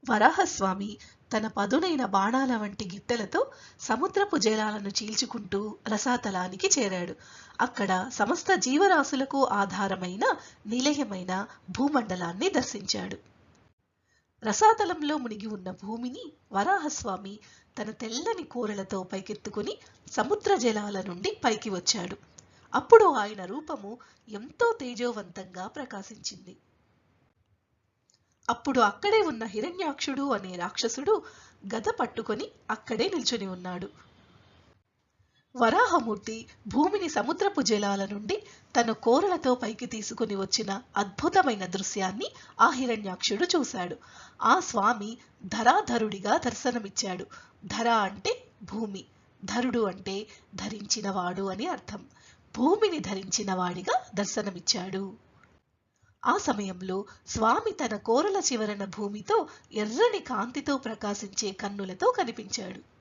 వరాహస్వామి తన పదునైన బాణాల వంటి గిట్టెలతో సముద్రపు జలాలను చీల్చుకుంటూ రసాతలానికి చేరాడు. అక్కడ సమస్త జీవరాశులకు ఆధారమైన నిలయమైన భూమండలాన్ని దర్శించాడు. రసాతలంలో మునిగి ఉన్న భూమిని వరాహస్వామి తన తెల్లని కోరలతో పైకెత్తుకుని సముద్ర జలాల నుండి పైకి వచ్చాడు. అప్పుడు ఆయన రూపము ఎంతో తేజోవంతంగా ప్రకాశించింది. అప్పుడు అక్కడే ఉన్న హిరణ్యాక్షుడు అనే రాక్షసుడు గద పట్టుకొని అక్కడే నిల్చుని ఉన్నాడు. వరాహమూర్తి భూమిని సముద్రపు జలాల నుండి తన కోరలతో పైకి తీసుకుని వచ్చిన అద్భుతమైన దృశ్యాన్ని ఆ హిరణ్యాక్షుడు చూశాడు. ఆ స్వామి ధరాధరుడిగా దర్శనమిచ్చాడు. ధర అంటే భూమి, ధరుడు అంటే ధరించినవాడు అని అర్థం. భూమిని ధరించిన వాడిగా దర్శనమిచ్చాడు. ఆ సమయంలో స్వామి తన కోరల చివరన భూమితో ఎర్రని కాంతితో ప్రకాశించే కన్నులతో కనిపించాడు.